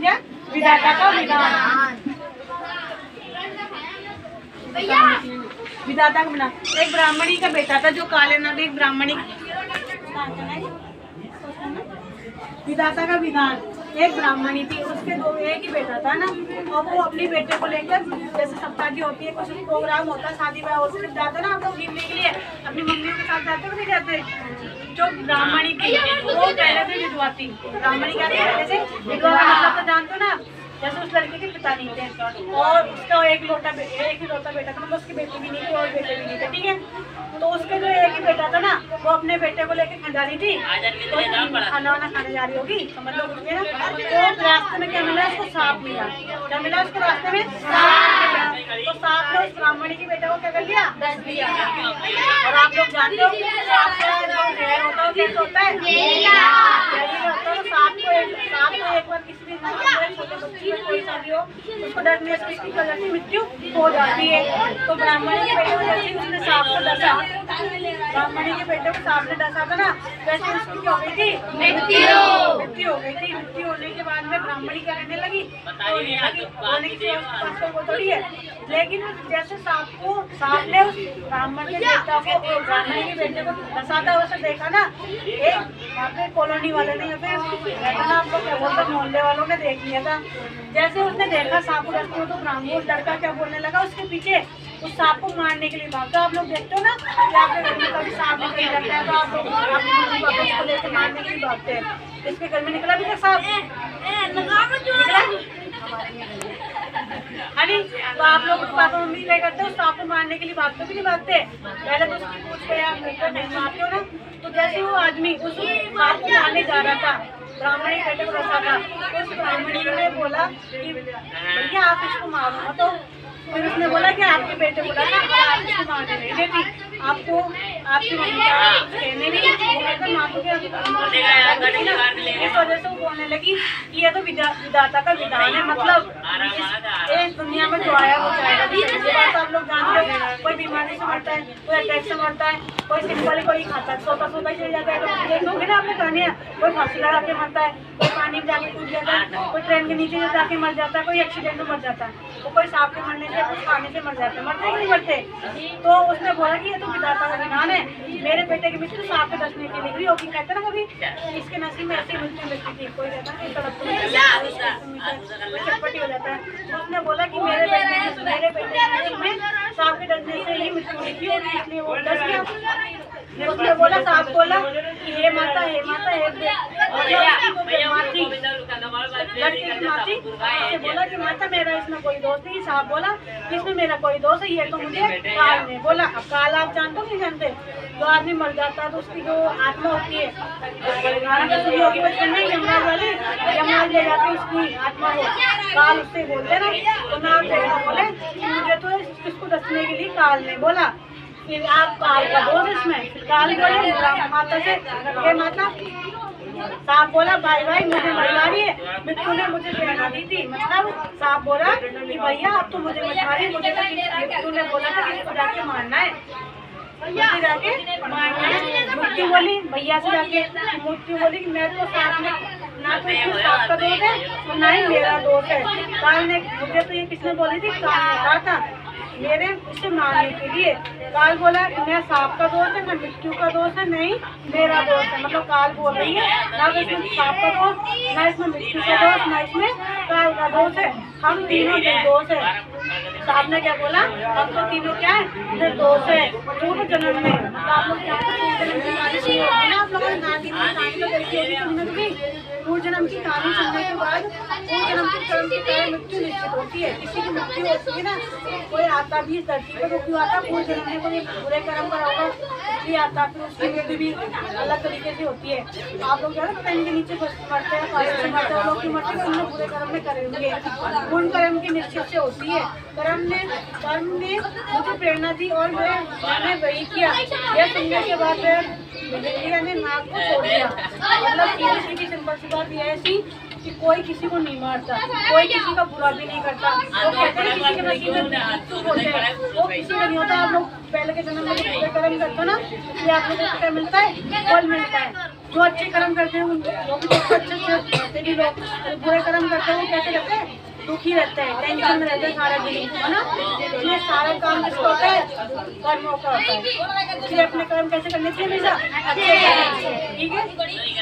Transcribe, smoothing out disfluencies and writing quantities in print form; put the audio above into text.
समझे? विधाता का विधान। विधाता का विधान। एक ब्राह्मणी का बेटा था जो काले नाग, एक ब्राह्मणी। विधाता का विधान। एक ब्राह्मणी थी, उसके दो एक ही बेटा था ना, और वो अपनी बेटे को लेकर जैसे सप्ताह होती है, कुछ प्रोग्राम होता है शादी ब्याह, उसके जाते ना आप लोग घूमने के लिए अपनी मम्मियों के साथ जाते हो नहीं जाते? जो ब्राह्मणी थी वो पहले से विधवा थी। ब्राह्मणी क्या थी पहले से विधवा का मतलब तो जानते हो ना, जैसे उस लड़के के पिता नहीं थे और उसका एक ही लौता बेटा था, मतलब उसकी बेटी भी नहीं थी और बेटे भी नहीं थे, ठीक है। तो उसके जो एक ही बेटा था ना, वो अपने बेटे को लेके खा रही थी, तो खाना वाना खाने जा रही होगी, समझ लो कुछ ना। तो रास्ते में क्या मिला उसको? सांप मिला। क्या मिला उसको रास्ते में? सांप मिला। तो सांप ने उस ब्राह्मणी के बेटे को क्या कर लिया? डस दिया। और आप लोग जानते हो सांप का जो जहर होता है कैसे होता है? तो सांप को एक बार किसी भी छोटे बच्ची कोई सा भी हो उसको डरने से उसकी वजह से मृत्यु हो जाती है। तो ब्राह्मणी के बेटे को जैसे उसने सांप को डसा, ब्राह्मणी के बेटे को सांप ने डसा था ना, वैसे उसकी क्या हो गई थी? मृत्यु हो गई थी। मृत्यु होने के बाद में ब्राह्मणी क्या करने लगी? थोड़ी है, लेकिन जैसे सांप ने उस ब्राह्मण के बेटा को ब्राह्मणी के बेटे को डसा था, वैसे देखा ना एक वहाँ पे कॉलोनी वाले ने या फिर आप लोग क्या बोलते मोहल्ले वालों ने देख लिया था। जैसे उसने देखा सांप को डसते हो तो ब्राह्मण लड़का क्या बोलने लगा उसके पीछे उस सांप को मारने के लिए भागता। आप लोग देखते हो ना कि आपके घर में कभी सांप निकल जाता है तो आप लोग उसको लेकर मारने के लिए भागते हैं। इसके घर में निकला भी था सांप, अरे तो आप लोग पापा मम्मी क्या करते हो? सांप को मारने के लिए भागते भी नहीं भागते? पहले तो उसकी पूछ पे आप नहीं मारते हो ना। तो जैसे वो आदमी उस सांप को मारने जा रहा था, ब्राह्मणी बेटे को रखा था, तो उस ब्राह्मणी ने बोला कि भैया आप इसको मारो। तो फिर उसने बोला कि आपके बेटे बोला था आप इसको मारने नहीं देती, आपको आपकी मम्मी कहने नहीं इस वजह से वो बोलने लगी कि ये तो विधाता का विधान है, मतलब इस दुनिया में जो आया वो जाएगा। आप लोग जानते हो कोई बीमारी से मरता है, कोई अटैक से मरता है, कोई सिंपल कोई खाता है, सोता ही चल जाता है। देखोगे ना आपने कहानियाँ, कोई फांसी लगा के मरता है, कोई पानी में जाके कूद जाता है, कोई ट्रेन के नीचे जाके मर जाता है, कोई एक्सीडेंट में मर जाता है, तो कोई सांप के मरने से कुछ खाने से मर जाते हैं, मरते ही नहीं मरते। तो उसने बोला कि ये तो विधाता का विधान है, मेरे बेटे की मृत्यु सांप के डसने के लिए हुई होगी। कहते ना कभी इसके नसीब में ऐसी मृत्यु मिलती थी, कोई कहता है चटपटी हो जाता है। तो उसने बोला कि मेरे बेटे में सांप के डसने से ही मृत्यु लिखी होगी, इसलिए वो डस गया। उसने बोला सांप बोला कि हे माता हे लड़की की माती उसने बोला कि माता मेरा इसमें कोई दोष नहीं। सांप बोला कि इसमें मेरा कोई दोष है, ये तो मुझे काल ने बोला। अब काल आप जानते हो नहीं जानते? जो आदमी मर जाता है तो उसकी जो आत्मा होती है होगी बचपन में यमराज वाली, यमराज ले जाते उसकी आत्मा को काल उससे बोलते ना। तो नाम बोले मुझे तो इसको दसने के लिए काल ने बोला, फिर आप काल का दोष इसमें। फिर काल बोले माता से ये माता, सांप बोला भाई मुझे मरवा रही है, मृत्यु ने मुझे प्रेरणा दी थी। मतलब सांप बोला कि भैया अब तो मुझे मरवा रही है, मुझे तो मृत्यु ने बोला था कि इसको जाके मारना है, मुझे जाके मारना है। मृत्यु बोली भैया से जाके, मृत्यु बोली कि मैं तो सांप ने ना तो इसमें सांप का दोष है और ना ही मेरा दोष है। काल ने मुझे तो ये किसने बोली थी? काल ने कहा था मेरे इसे मारने के लिए। काल बोला न सांप का दोष है, न मृत्यु का दोष है, नहीं मेरा दोष है। मतलब काल बोल रही है ना इसमें सांप का दोष, ना इसमें मृत्यु का दोष, ना इसमें काल का दोष है, हम तीनों निर्दोष है। सांप ने क्या बोला? हम तो तीनों क्या है? निर्दोष है। पूर्व जन्म में आप लोग क्या आप लोगों ने नानी तो देखी होगी तुमने कभी? पूर्व जन्म की कहानी सुनने के बाद पूर्व जन्म की कर्म की तरह मृत्यु निश्चित होती है। किसी की मृत्यु होती है ना, कोई आता भी इस धरती पर तो क्यों आता? पूर्व जन्म में कोई बुरे कर्म करा होगा इसलिए आता, फिर उसकी मृत्यु भी अलग तरीके से होती है। आप लोग जो है ट्रेन के नीचे मरते हैं, फांसी से मरते हैं, लोग क्यों मरते हैं? उन्होंने बुरे कर्म में करे होंगे। पुण्य कर्म की निश्चित से होती है। कर्म ने मुझे प्रेरणा दी और मैंने वही किया। यह सुनने के बाद ने नाक को छोड़ दिया। मतलब किसी की सिंपल सी बात यह ऐसी कि कोई किसी को नहीं मारता, कोई किसी का बुरा भी नहीं करता। वो कहते हैं किसी के नसीब में चुप होते हैं, वो किसी का नहीं होता। आप लोग पहले के जन्म में बुरे कर्म करते हो ना, ये आप लोगों को क्या मिलता है? फल मिलता है। जो अच्छे कर्म करते हैं वो भी देखो अच्छे से रहते भी लोग, बुरे कर्म करते हैं वो कैसे रहते हैं, दुखी रहते हैं, टेंशन में रहते हैं सारा दिन, है ना। इसलिए सारा काम किसका होता है, कर्मों का होता है। इसलिए अपने कर्म कैसे करने चाहिए हमेशा, अच्छे, ठीक है।